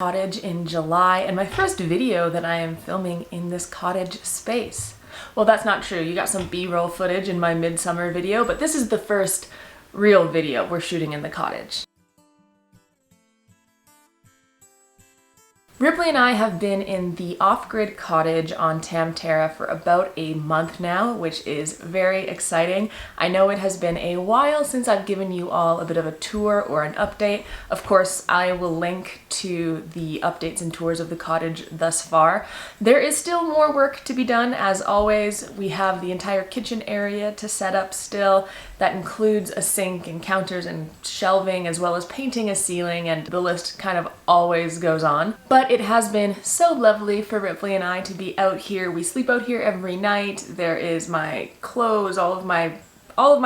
Cottage in July and my first video that I am filming in this cottage space. Well, that's not true. You got some B-roll footage in my midsummer video, but this is the first real video we're shooting in the cottage. Ripley and I have been in the off-grid cottage on Tamtara for about a month now, which is very exciting. I know it has been a while since I've given you all a bit of a tour or an update. Of course, I will link to the updates and tours of the cottage thus far. There is still more work to be done. As always, we have the entire kitchen area to set up still. That includes a sink and counters and shelving, as well as painting a ceiling, and the list kind of always goes on. But it has been so lovely for Ripley and I to be out here. We sleep out here every night. There is my clothes, all of my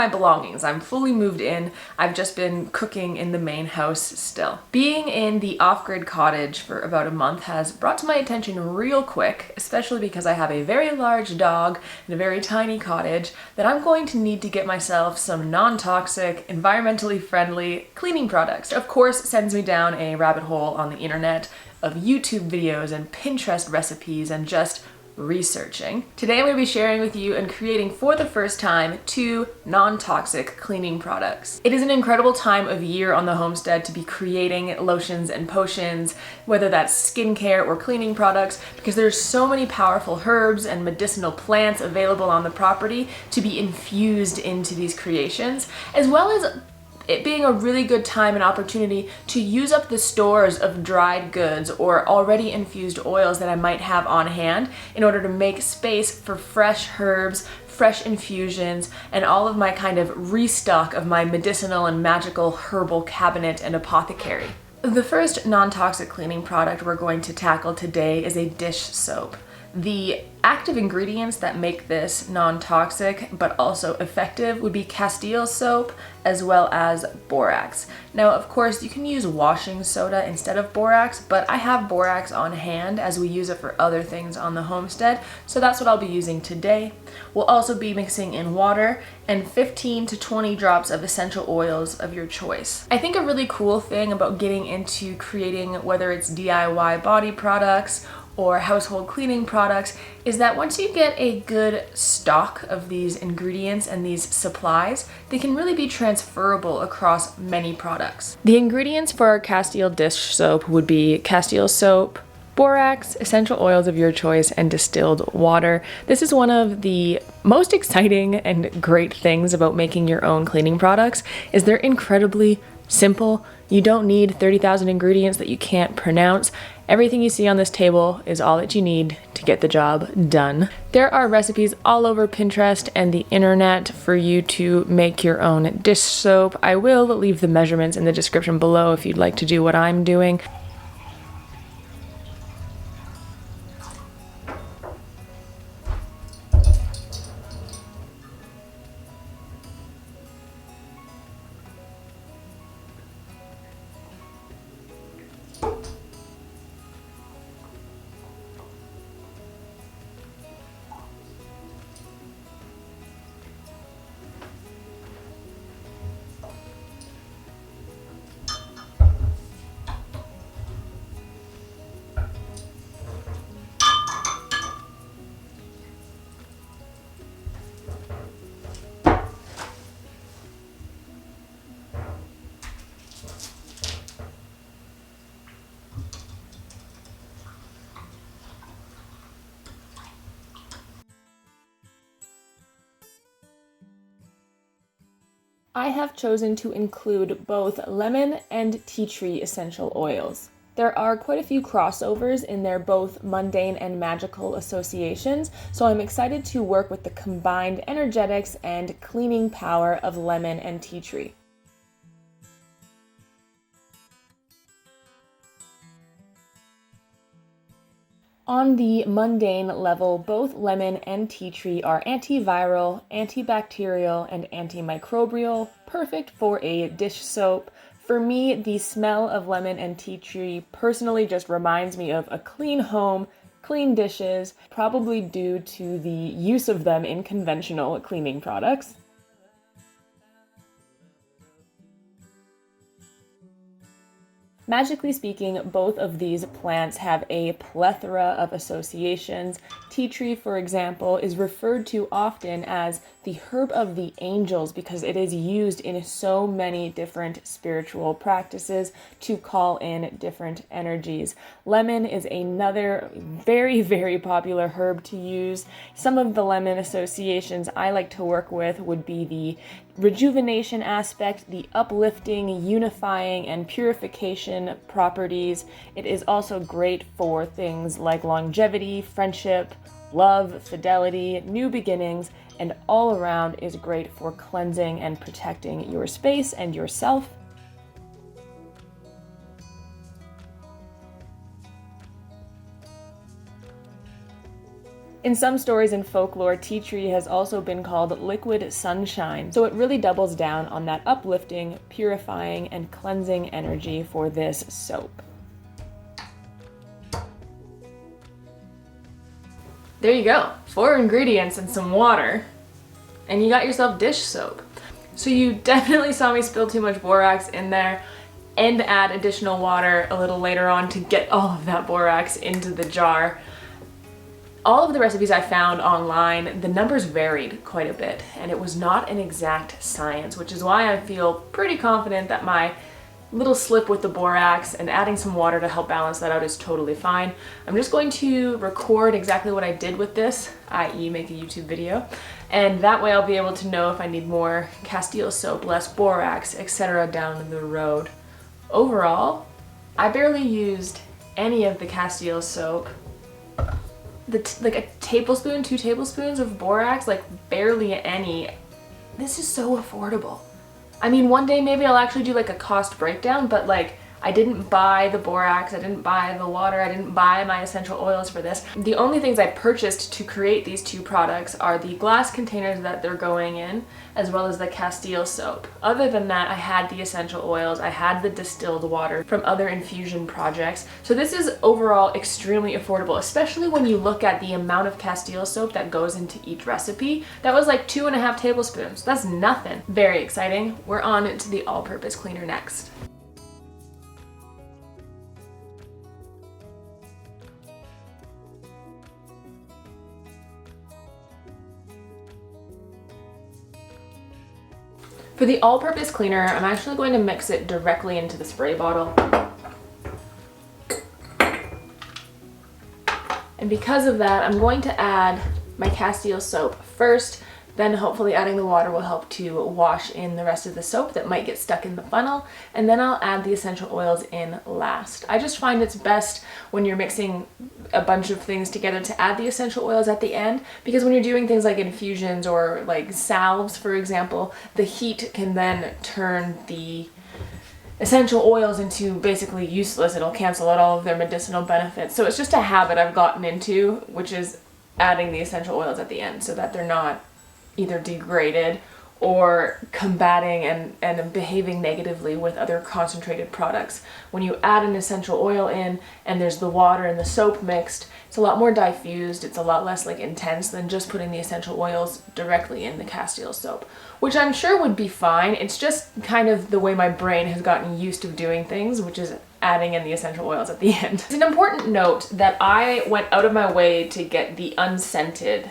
belongings. I'm fully moved in. I've just been cooking in the main house still. Being in the off-grid cottage for about a month has brought to my attention real quick, especially because I have a very large dog and a very tiny cottage, that I'm going to need to get myself some non-toxic, environmentally friendly cleaning products. Of course, it sends me down a rabbit hole on the internet of YouTube videos and Pinterest recipes and just researching. Today I'm going to be sharing with you and creating for the first time 2 non-toxic cleaning products. It is an incredible time of year on the homestead to be creating lotions and potions, whether that's skincare or cleaning products, because there's so many powerful herbs and medicinal plants available on the property to be infused into these creations, as well as it being a really good time and opportunity to use up the stores of dried goods or already infused oils that I might have on hand in order to make space for fresh herbs, fresh infusions, and all of my kind of restock of my medicinal and magical herbal cabinet and apothecary. The first non-toxic cleaning product we're going to tackle today is a dish soap. The active ingredients that make this non-toxic but also effective would be Castile soap as well as borax. Now, of course, you can use washing soda instead of borax, but I have borax on hand as we use it for other things on the homestead, so that's what I'll be using today. We'll also be mixing in water and 15 to 20 drops of essential oils of your choice. I think a really cool thing about getting into creating, whether it's DIY body products or household cleaning products, is that once you get a good stock of these ingredients and these supplies, they can really be transferable across many products. The ingredients for our Castile dish soap would be Castile soap, borax, essential oils of your choice, and distilled water. This is one of the most exciting and great things about making your own cleaning products, is they're incredibly simple. You don't need 30,000 ingredients that you can't pronounce. Everything you see on this table is all that you need to get the job done. There are recipes all over Pinterest and the internet for you to make your own dish soap. I will leave the measurements in the description below if you'd like to do what I'm doing. I have chosen to include both lemon and tea tree essential oils. There are quite a few crossovers in their both mundane and magical associations, so I'm excited to work with the combined energetics and cleaning power of lemon and tea tree. On the mundane level, both lemon and tea tree are antiviral, antibacterial, and antimicrobial, perfect for a dish soap. For me, the smell of lemon and tea tree personally just reminds me of a clean home, clean dishes, probably due to the use of them in conventional cleaning products. Magically speaking, both of these plants have a plethora of associations. Tea tree, for example, is referred to often as the herb of the angels because it is used in so many different spiritual practices to call in different energies. Lemon is another very, very popular herb to use. Some of the lemon associations I like to work with would be the rejuvenation aspect, the uplifting, unifying, and purification properties. It is also great for things like longevity, friendship, love, fidelity, new beginnings, and all around is great for cleansing and protecting your space and yourself. In some stories and folklore, tea tree has also been called liquid sunshine, so it really doubles down on that uplifting, purifying, and cleansing energy for this soap. There you go, 4 ingredients and some water, and you got yourself dish soap. So you definitely saw me spill too much borax in there and add additional water a little later on to get all of that borax into the jar. All of the recipes I found online, the numbers varied quite a bit, and it was not an exact science, which is why I feel pretty confident that my little slip with the borax and adding some water to help balance that out is totally fine. I'm just going to record exactly what I did with this, i.e. make a YouTube video, and that way I'll be able to know if I need more Castile soap, less borax, etc. down the road. Overall, I barely used any of the Castile soap. Like a tablespoon, 2 tablespoons of borax, like barely any. This is so affordable. I mean, one day maybe I'll actually do like a cost breakdown, but like I didn't buy the borax, I didn't buy the water, I didn't buy my essential oils for this. The only things I purchased to create these 2 products are the glass containers that they're going in, as well as the Castile soap. Other than that, I had the essential oils, I had the distilled water from other infusion projects. So this is overall extremely affordable, especially when you look at the amount of Castile soap that goes into each recipe. That was like 2.5 tablespoons. That's nothing. Very exciting. We're on to the all-purpose cleaner next. For the all-purpose cleaner, I'm actually going to mix it directly into the spray bottle. And because of that, I'm going to add my Castile soap first, then hopefully adding the water will help to wash in the rest of the soap that might get stuck in the funnel, and then I'll add the essential oils in last. I just find it's best when you're mixing a bunch of things together to add the essential oils at the end, because when you're doing things like infusions or like salves, for example, the heat can then turn the essential oils into basically useless. It'll cancel out all of their medicinal benefits. So it's just a habit I've gotten into, which is adding the essential oils at the end so that they're not either degraded or combating and behaving negatively with other concentrated products. When you add an essential oil in and there's the water and the soap mixed, it's a lot more diffused, it's a lot less like intense than just putting the essential oils directly in the Castile soap, which I'm sure would be fine. It's just kind of the way my brain has gotten used to doing things, which is adding in the essential oils at the end. It's an important note that I went out of my way to get the unscented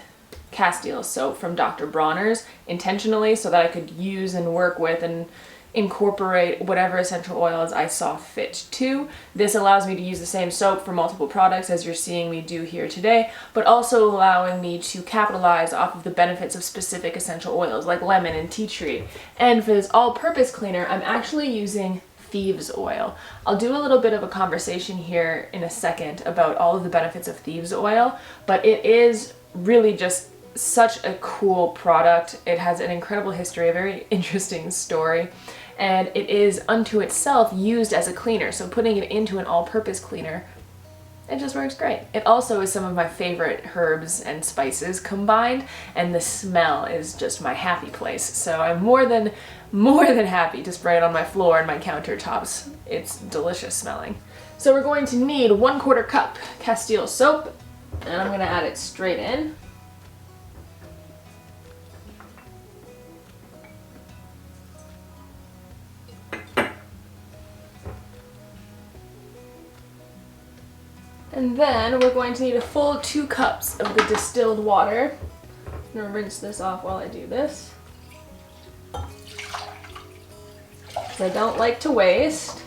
Castile soap from Dr. Bronner's intentionally so that I could use and work with and incorporate whatever essential oils I saw fit to. This allows me to use the same soap for multiple products as you're seeing me do here today, but also allowing me to capitalize off of the benefits of specific essential oils like lemon and tea tree. And for this all-purpose cleaner, I'm actually using thieves oil. I'll do a little bit of a conversation here in a second about all of the benefits of thieves oil, but it is really just such a cool product. It has an incredible history, a very interesting story, and it is unto itself used as a cleaner. So putting it into an all-purpose cleaner, it just works great. It also is some of my favorite herbs and spices combined, and the smell is just my happy place. So I'm more than happy to spray it on my floor and my countertops. It's delicious smelling. So we're going to need 1/4 cup Castile soap, and I'm going to add it straight in. And then we're going to need a full 2 cups of the distilled water. I'm gonna rinse this off while I do this, because I don't like to waste.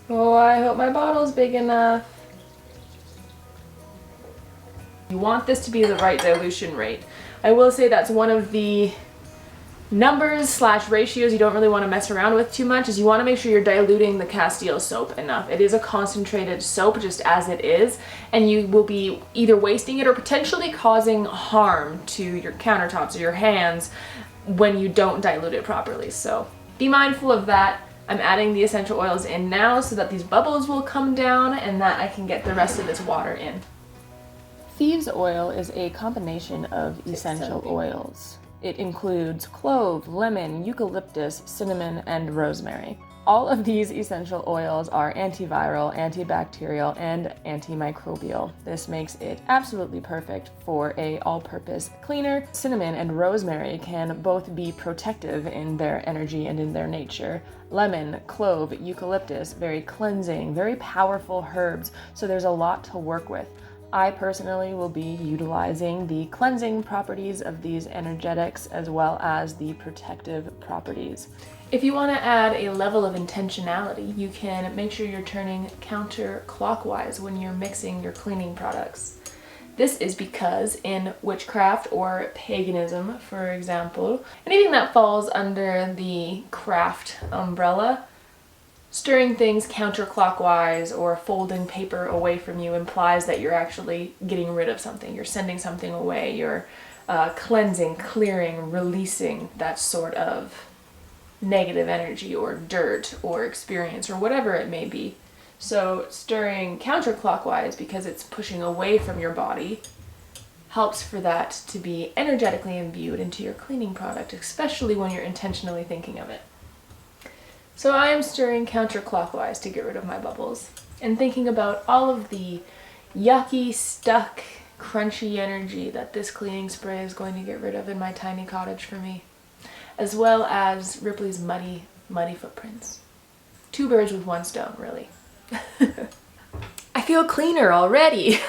Oh, I hope my bottle's big enough. You want this to be the right dilution rate. I will say that's one of the numbers / ratios you don't really want to mess around with too much, is you want to make sure you're diluting the Castile soap enough. It is a concentrated soap just as it is, and you will be either wasting it or potentially causing harm to your countertops or your hands when you don't dilute it properly. So be mindful of that. I'm adding the essential oils in now so that these bubbles will come down and that I can get the rest of this water in. Thieves oil is a combination of essential oils. It includes clove, lemon, eucalyptus, cinnamon, and rosemary. All of these essential oils are antiviral, antibacterial, and antimicrobial. This makes it absolutely perfect for an all-purpose cleaner. Cinnamon and rosemary can both be protective in their energy and in their nature. Lemon, clove, eucalyptus, very cleansing, very powerful herbs, so there's a lot to work with. I personally will be utilizing the cleansing properties of these energetics as well as the protective properties. If you want to add a level of intentionality, you can make sure you're turning counterclockwise when you're mixing your cleaning products. This is because in witchcraft or paganism, for example, anything that falls under the craft umbrella, stirring things counterclockwise or folding paper away from you implies that you're actually getting rid of something. You're sending something away. You're cleansing, clearing, releasing that sort of negative energy or dirt or experience or whatever it may be. So stirring counterclockwise, because it's pushing away from your body, helps for that to be energetically imbued into your cleaning product, especially when you're intentionally thinking of it. So I am stirring counterclockwise to get rid of my bubbles and thinking about all of the yucky, stuck, crunchy energy that this cleaning spray is going to get rid of in my tiny cottage for me, as well as Ripley's muddy footprints. 2 birds with 1 stone, really. I feel cleaner already.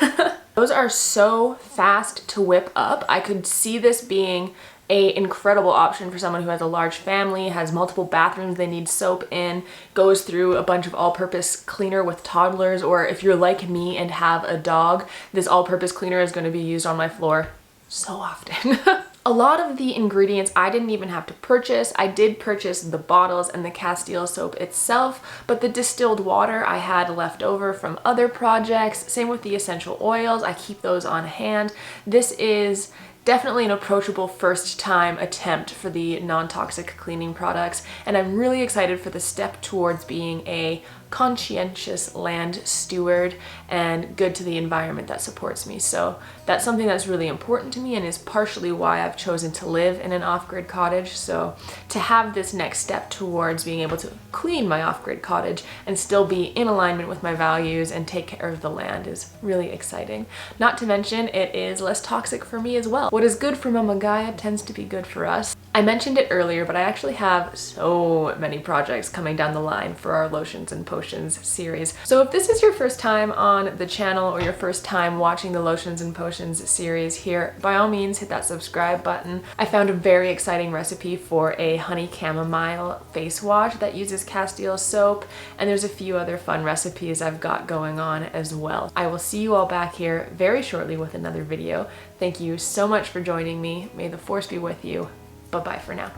Those are so fast to whip up. I could see this being an incredible option for someone who has a large family, has multiple bathrooms they need soap in, goes through a bunch of all-purpose cleaner with toddlers, or if you're like me and have a dog, this all-purpose cleaner is going to be used on my floor so often. A lot of the ingredients I didn't even have to purchase. I did purchase the bottles and the Castile soap itself, but the distilled water I had left over from other projects. Same with the essential oils. I keep those on hand. This is definitely an approachable first time attempt for the non-toxic cleaning products, and I'm really excited for the step towards being a conscientious land steward and good to the environment that supports me. So that's something that's really important to me and is partially why I've chosen to live in an off-grid cottage. So to have this next step towards being able to clean my off-grid cottage and still be in alignment with my values and take care of the land is really exciting. Not to mention it is less toxic for me as well. What is good for Mama Gaia tends to be good for us. I mentioned it earlier, but I actually have so many projects coming down the line for our lotions and potions series. So if this is your first time on the channel or your first time watching the lotions and potions series here, by all means hit that subscribe button. I found a very exciting recipe for a honey chamomile face wash that uses Castile soap, and there's a few other fun recipes I've got going on as well. I will see you all back here very shortly with another video. Thank you so much for joining me. May the force be with you. Bye-bye for now.